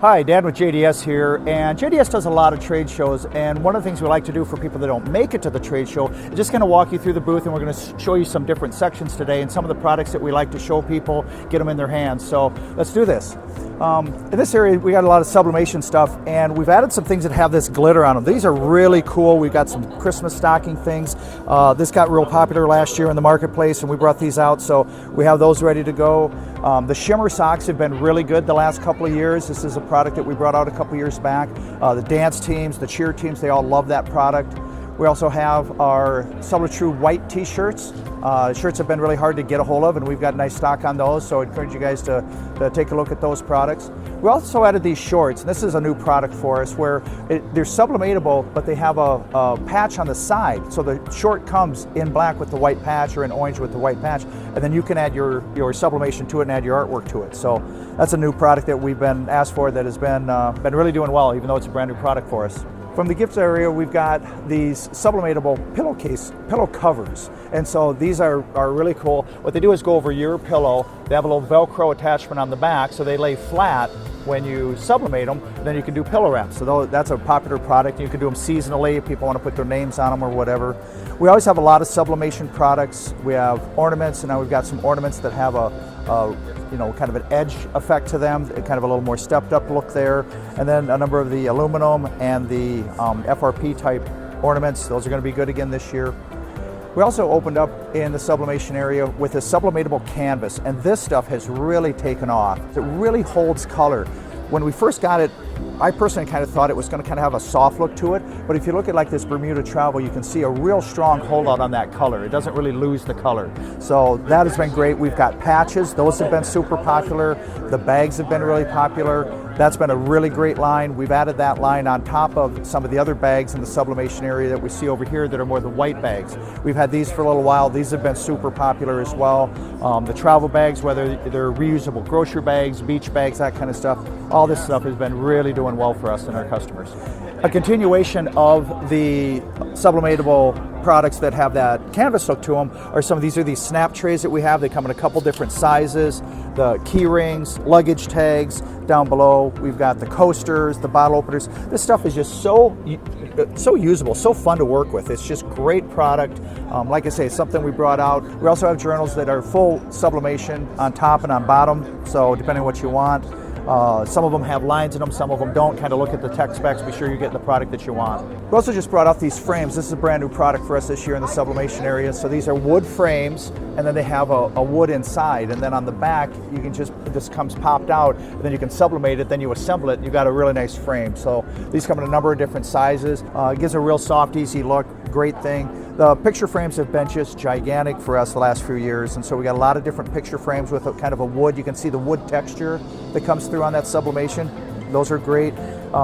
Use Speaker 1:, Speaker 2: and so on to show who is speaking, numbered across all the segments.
Speaker 1: Hi, Dan with JDS here, and JDS does a lot of trade shows, and one of the things we like to do for people that don't make it to the trade show is just kind of walk you through the booth, and we're going to show you some different sections today and some of the products that we like to show people, get them in their hands. So let's do this. In this area we got a lot of sublimation stuff, and we've added some things that have this glitter on them. These are really cool. We've got some Christmas stocking things. This got real popular last year in the marketplace, and we brought these out, so we have those ready to go. The shimmer socks have been really good the last couple of years. This is a product that we brought out a couple years back. The dance teams, the cheer teams, they all love that product. We also have our Sublimable white t-shirts. Shirts have been really hard to get a hold of, and we've got nice stock on those, so I encourage you guys to take a look at those products. We also added these shorts, and this is a new product for us where they're sublimatable, but they have a patch on the side. So the short comes in black with the white patch or in orange with the white patch, and then you can add your sublimation to it and add your artwork to it. So that's a new product that we've been asked for that has been really doing well, even though it's a brand new product for us. From the gift area, we've got these sublimatable pillow covers, and so these are really cool. What they do is go over your pillow. They have a little Velcro attachment on the back, so they lay flat when you sublimate them, and then you can do pillow wraps. So that's a popular product. You can do them seasonally if people want to put their names on them or whatever. We always have a lot of sublimation products. We have ornaments, and now we've got some ornaments that have a kind of an edge effect to them, kind of a little more stepped up look there. And then a number of the aluminum and the FRP type ornaments. Those are going to be good again this year. We also opened up in the sublimation area with a sublimatable canvas, and this stuff has really taken off. It really holds color. When we first got it, I personally kind of thought it was going to kind of have a soft look to it, but if you look at like this Bermuda travel, you can see a real strong holdout on that color. It doesn't really lose the color. So that has been great. We've got patches. Those have been super popular. The bags have been really popular. That's been a really great line. We've added that line on top of some of the other bags in the sublimation area that we see over here that are more the white bags. We've had these for a little while. These have been super popular as well. The travel bags, whether they're reusable grocery bags, beach bags, that kind of stuff, all this stuff has been really doing well for us and our customers. A continuation of the sublimatable products that have that canvas look to them are these snap trays that we have. They come in a couple different sizes. The key rings, luggage tags down below. We've got the coasters, the bottle openers. This stuff is just so usable, so fun to work with. It's just great product. Like I say, it's something we brought out. We also have journals that are full sublimation on top and on bottom, so depending on what you want. Some of them have lines in them, some of them don't. Kind of look at the tech specs, be sure you're getting the product that you want. We also just brought out these frames. This is a brand new product for us this year in the sublimation area. So these are wood frames, and then they have a wood inside, and then on the back you can this comes popped out, and then you can sublimate it, then you assemble it, and you got a really nice frame. So these come in a number of different sizes. It gives a real soft, easy look, great thing. The picture frames have been just gigantic for us the last few years, and so we got a lot of different picture frames with a kind of a wood. You can see the wood texture that comes through on that sublimation. Those are great.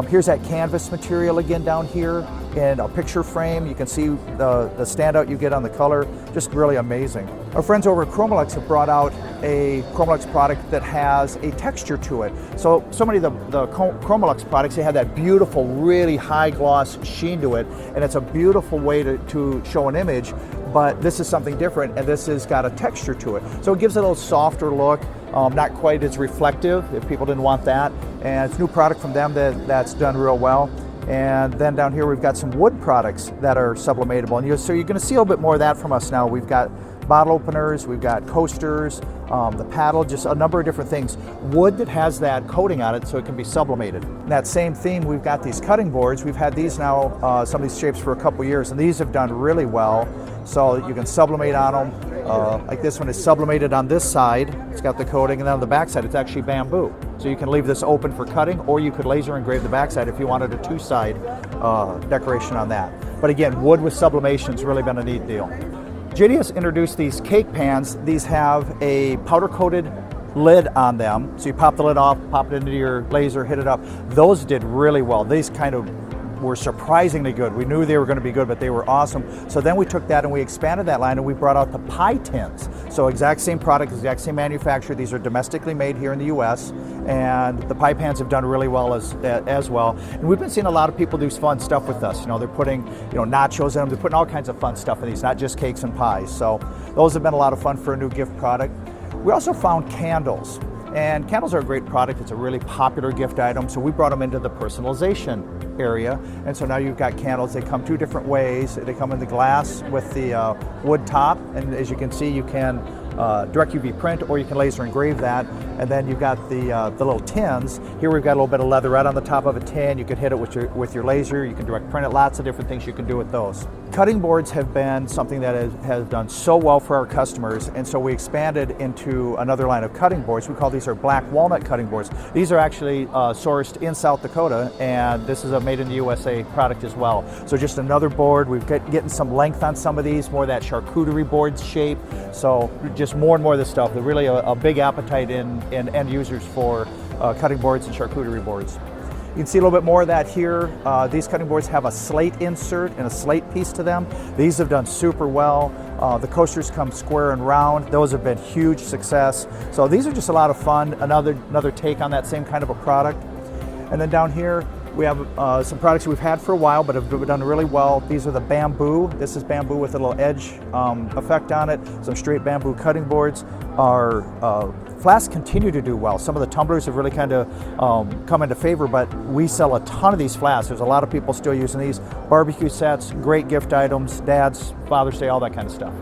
Speaker 1: Here's that canvas material again down here in a picture frame. You can see the standout you get on the color, just really amazing. Our friends over at Chromalex have brought out a Chromalex product that has a texture to it. So many of the Chromalex products, they have that beautiful, really high gloss sheen to it, and it's a beautiful way to show an image, but this is something different, and this has got a texture to it. So it gives it a little softer look, not quite as reflective if people didn't want that, and it's a new product from them that's done real well. And then down here we've got some wood products that are sublimatable, and so you're going to see a little bit more of that from us now. We've got bottle openers, we've got coasters, the paddle, just a number of different things. Wood that has that coating on it so it can be sublimated. In that same theme, we've got these cutting boards. We've had these now, some of these shapes for a couple years, and these have done really well. So you can sublimate on them. Like this one is sublimated on this side. It's got the coating, and then on the back side it's actually bamboo. So you can leave this open for cutting, or you could laser engrave the backside if you wanted a two-side decoration on that. But again, wood with sublimation's really been a neat deal. JDS introduced these cake pans. These have a powder-coated lid on them. So you pop the lid off, pop it into your laser, hit it up. Those did really well. These kind of were surprisingly good. We knew they were going to be good, but they were awesome. So then we took that and we expanded that line, and we brought out the pie tins. So exact same product, exact same manufacturer. These are domestically made here in the US, and the pie pans have done really well as well. And we've been seeing a lot of people do fun stuff with us. They're putting nachos in them. They're putting all kinds of fun stuff in these, not just cakes and pies. So those have been a lot of fun for a new gift product. We also found candles. And candles are a great product. It's a really popular gift item, so we brought them into the personalization area. And so now you've got candles. They come two different ways. They come in the glass with the wood top, and as you can see, you can direct UV print, or you can laser engrave that. And then you've got the little tins. Here we've got a little bit of leatherette on the top of a tin. You can hit it with your laser. You can direct print it. Lots of different things you can do with those. Cutting boards have been something that has done so well for our customers, and so we expanded into another line of cutting boards. We call these our black walnut cutting boards. These are actually sourced in South Dakota, and this is a made in the USA product as well. So just another board. We've getting some length on some of these, more of that charcuterie board shape. So just more and more of this stuff. There's really a big appetite in end users for cutting boards and charcuterie boards. You can see a little bit more of that here. These cutting boards have a slate insert and a slate piece to them. These have done super well. The coasters come square and round. Those have been huge success. So these are just a lot of fun. Another take on that same kind of a product. And then down here, we have some products we've had for a while but have done really well. These are the bamboo. This is bamboo with a little edge effect on it. Some straight bamboo cutting boards. Our flasks continue to do well. Some of the tumblers have really kind of come into favor, but we sell a ton of these flasks. There's a lot of people still using these. Barbecue sets, great gift items, Dad's, Father's Day, all that kind of stuff.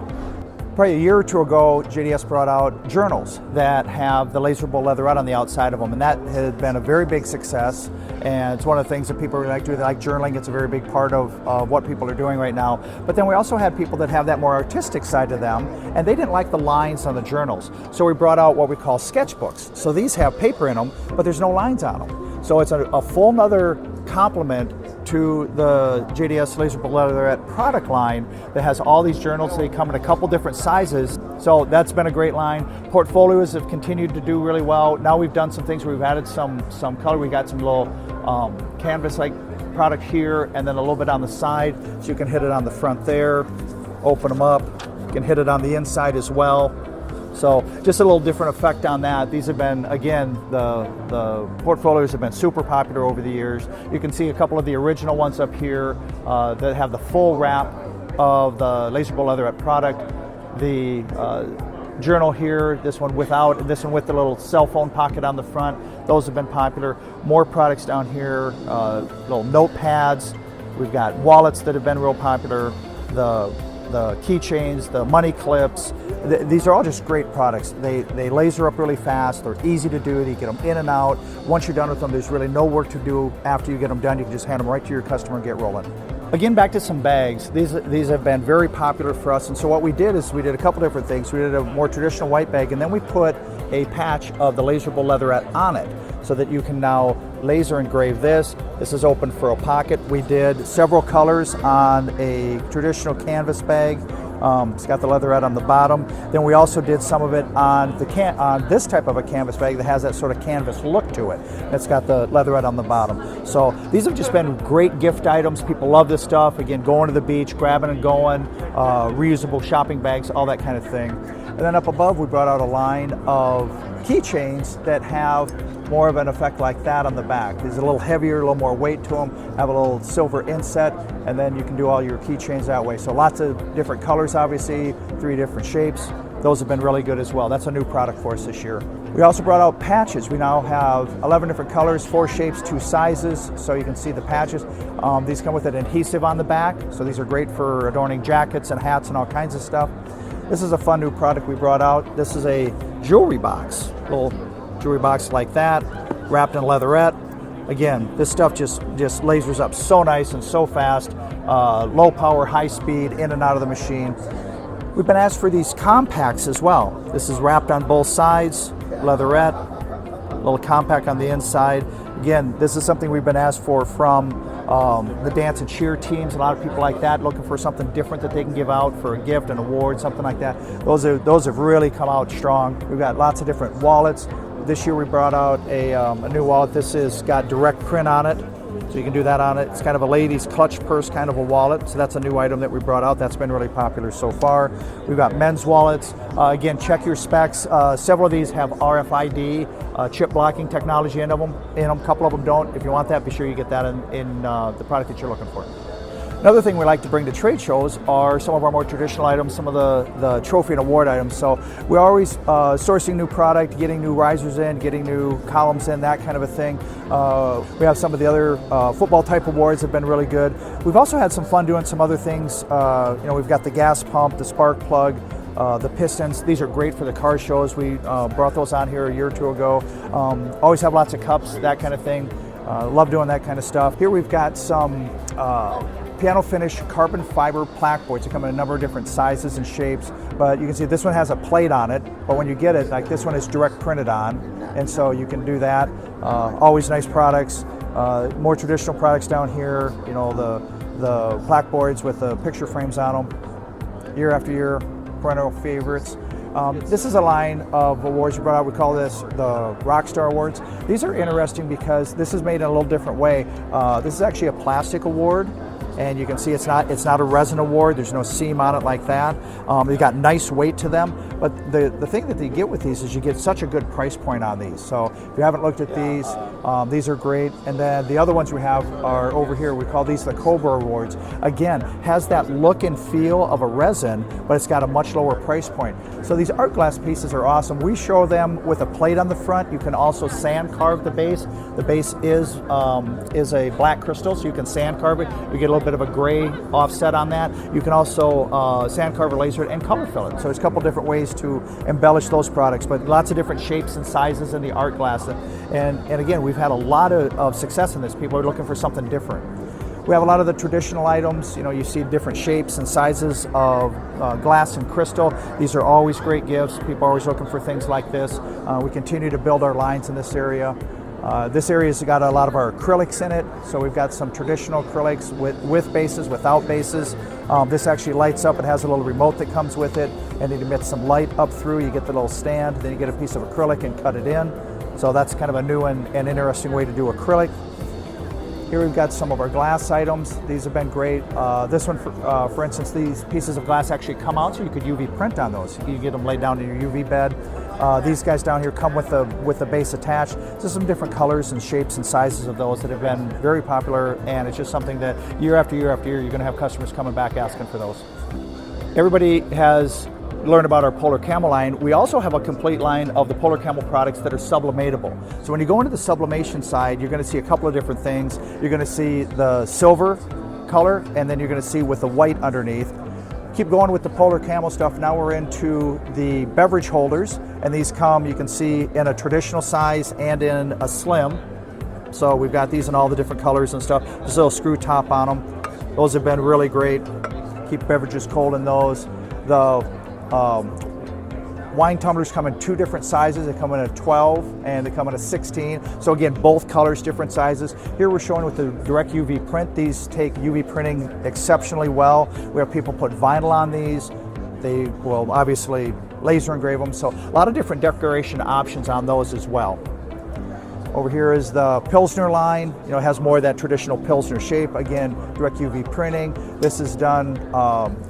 Speaker 1: Probably a year or two ago, JDS brought out journals that have the Laserable Leatherette on the outside of them, and that has been a very big success. And it's one of the things that people really like to do. They like journaling. It's a very big part of what people are doing right now. But then we also had people that have that more artistic side to them, and they didn't like the lines on the journals. So we brought out what we call sketchbooks. So these have paper in them, but there's no lines on them. So it's a full nother complement to the JDS Laserable Leatherette product line that has all these journals. They come in a couple different sizes, so that's been a great line. Portfolios have continued to do really well. Now we've done some things where we've added some color. We got some little canvas-like product here, and then a little bit on the side, so you can hit it on the front there, open them up. You can hit it on the inside as well. So just a little different effect on that. These have been, again, the portfolios have been super popular over the years. You can see a couple of the original ones up here that have the full wrap of the Laserable Leatherette product. The journal here, this one without, and this one with the little cell phone pocket on the front. Those have been popular. More products down here, little notepads. We've got wallets that have been real popular. The keychains, the money clips. These are all just great products. They laser up really fast. They're easy to do. You get them in and out. Once you're done with them, there's really no work to do after you get them done. You can just hand them right to your customer and get rolling. Again, back to some bags. These have been very popular for us, and so what we did is we did a couple different things. We did a more traditional white bag, and then we put a patch of the Laserable Leatherette on it so that you can now laser engrave this. This is open for a pocket. We did several colors on a traditional canvas bag. It's got the leatherette on the bottom. Then we also did some of it on this type of a canvas bag that has that sort of canvas look to it. It's got the leatherette on the bottom. So these have just been great gift items. People love this stuff. Again, going to the beach, grabbing and going, reusable shopping bags, all that kind of thing. And then up above, we brought out a line of keychains that have more of an effect like that on the back. These are a little heavier, a little more weight to them, have a little silver inset, and then you can do all your keychains that way. So lots of different colors, obviously, 3 different shapes. Those have been really good as well. That's a new product for us this year. We also brought out patches. We now have 11 different colors, 4 shapes, 2 sizes, so you can see the patches. These come with an adhesive on the back, so these are great for adorning jackets and hats and all kinds of stuff. This is a fun new product we brought out. This is a jewelry box, little jewelry box like that, wrapped in leatherette. Again, this stuff just lasers up so nice and so fast. Low power, high speed, in and out of the machine. We've been asked for these compacts as well. This is wrapped on both sides, leatherette, a little compact on the inside. Again, this is something we've been asked for from the dance and cheer teams. A lot of people like that, looking for something different that they can give out for a gift, an award, something like that. Those have really come out strong. We've got lots of different wallets. This year we brought out a new wallet. This has got direct print on it, so you can do that on it. It's kind of a lady's clutch purse kind of a wallet, so that's a new item that we brought out. That's been really popular so far. We've got men's wallets. Again, check your specs. Several of these have RFID chip blocking technology in them. A couple of them don't. If you want that, be sure you get that in the product that you're looking for. Another thing we like to bring to trade shows are some of our more traditional items, some of the trophy and award items. So we're always sourcing new product, getting new risers in, getting new columns in, that kind of a thing. We have some of the other football type awards have been really good. We've also had some fun doing some other things. We've got the gas pump, the spark plug, the pistons. These are great for the car shows. We brought those on here a year or two ago. Always have lots of cups, that kind of thing. Love doing that kind of stuff. Here we've got some piano finish carbon fiber plaque boards. They come in a number of different sizes and shapes, but you can see this one has a plate on it, but when you get it, like this one is direct printed on, and so you can do that. Always nice products. More traditional products down here, the plaque boards with the picture frames on them. Year after year, perennial favorites. This is a line of awards we brought out. We call this the Rockstar Awards. These are interesting because this is made in a little different way. This is actually a plastic award, and you can see it's not a resin award. There's no seam on it like that. They've got nice weight to them, but the thing that you get with these is you get such a good price point on these. So if you haven't looked at these are great. And then the other ones we have are over here. We call these the Cobra Awards. Again, has that look and feel of a resin, but it's got a much lower price point. So these art glass pieces are awesome. We show them with a plate on the front. You can also sand carve the base. The base is a black crystal, so you can sand carve it. You get a little bit of a gray offset on that. You can also sand carve or laser it and color fill it. So there's a couple different ways to embellish those products, but lots of different shapes and sizes in the art glass. And again, we've had a lot of success in this. People are looking for something different. We have a lot of the traditional items. You see different shapes and sizes of glass and crystal. These are always great gifts. People are always looking for things like this. We continue to build our lines in this area. This area's got a lot of our acrylics in it, so we've got some traditional acrylics with bases, without bases. This actually lights up. It has a little remote that comes with it, and it emits some light up through. You get the little stand, then you get a piece of acrylic and cut it in. So that's kind of a new and interesting way to do acrylic. Here we've got some of our glass items. These have been great. This one, for instance, these pieces of glass actually come out, so you could UV print on those. You can get them laid down in your UV bed. These guys down here come with the base attached. There's some different colors and shapes and sizes of those that have been very popular, and it's just something that year after year after year, you're going to have customers coming back asking for those. Everybody has learned about our Polar Camel line. We also have a complete line of the Polar Camel products that are sublimatable. So when you go into the sublimation side, you're going to see a couple of different things. You're going to see the silver color, and then you're going to see with the white underneath. Keep going with the Polar Camel stuff. Now we're into the beverage holders, and these come, you can see, in a traditional size and in a slim. So we've got these in all the different colors and stuff. There's a little screw top on them. Those have been really great. Keep beverages cold in those. The wine tumblers come in two different sizes. They come in a 12 and they come in a 16. So again, both colors, different sizes. Here we're showing with the direct UV print. These take UV printing exceptionally well. We have people put vinyl on these. They will obviously laser engrave them. So a lot of different decoration options on those as well. Over here is the Pilsner line. It has more of that traditional Pilsner shape. Again, direct UV printing. This is done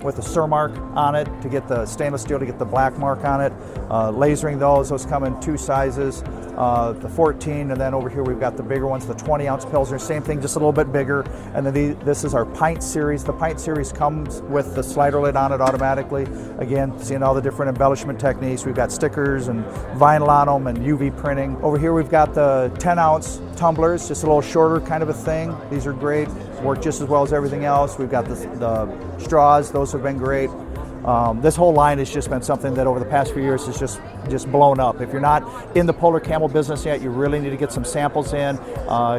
Speaker 1: with a Surmark on it to get the stainless steel to get the black mark on it. Lasering those come in two sizes, the 14, and then over here we've got the bigger ones, the 20-ounce Pilsner. Same thing, just a little bit bigger. And then this is our Pint Series. The Pint Series comes with the slider lid on it automatically. Again, seeing all the different embellishment techniques. We've got stickers and vinyl on them and UV printing. Over here we've got the 10-ounce tumblers, just a little shorter kind of a thing. These are great, work just as well as everything else. We've got the straws, those have been great. This whole line has just been something that over the past few years has just blown up. If you're not in the Polar Camel business yet, you really need to get some samples in,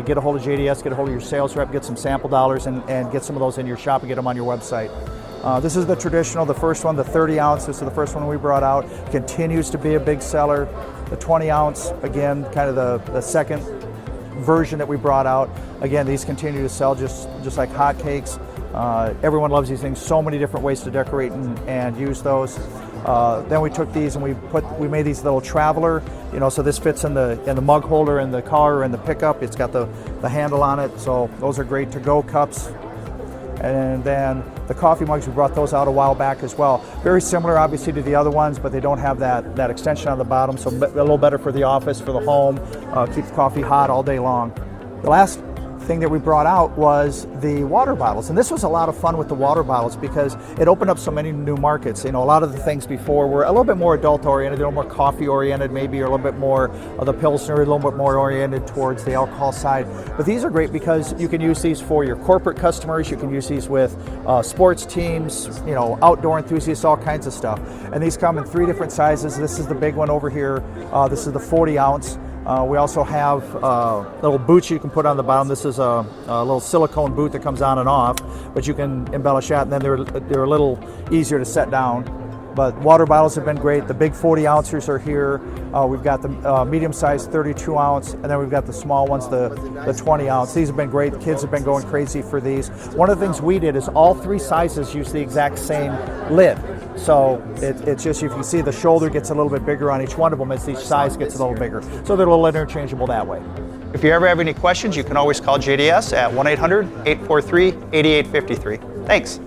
Speaker 1: get a hold of JDS, get a hold of your sales rep, get some sample dollars, and get some of those in your shop and get them on your website. This is the traditional, the first one, the 30-ounce. This is the first one we brought out. Continues to be a big seller. The 20-ounce, again, kind of the second version that we brought out. Again, these continue to sell just like hotcakes. Everyone loves these things. So many different ways to decorate and use those. Then we took these and we made these little traveler. So this fits in the mug holder in the car or in the pickup. It's got the handle on it. So those are great to-go cups. And then the coffee mugs, we brought those out a while back as well. Very similar, obviously, to the other ones, but they don't have that extension on the bottom, so a little better for the office, for the home. Keeps coffee hot all day long. The last thing that we brought out was the water bottles. And this was a lot of fun with the water bottles because it opened up so many new markets. You know, a lot of the things before were a little bit more adult oriented, a little more coffee oriented maybe, or a little bit more of the Pilsner, a little bit more oriented towards the alcohol side. But these are great because you can use these for your corporate customers, you can use these with sports teams, you know, outdoor enthusiasts, all kinds of stuff. And these come in 3 different sizes. This is the big one over here. This is the 40 ounce. We also have little boots you can put on the bottom. This is a little silicone boot that comes on and off, but you can embellish that, and then they're a little easier to set down. But water bottles have been great. The big 40 ounces are here. We've got the medium-sized 32 ounce, and then we've got the small ones, the 20 ounce. These have been great. The kids have been going crazy for these. One of the things we did is all 3 sizes use the exact same lid. So it's just, you can see the shoulder gets a little bit bigger on each one of them as each size gets a little bigger. So they're a little interchangeable that way. If you ever have any questions, you can always call JDS at 1-800-843-8853. Thanks.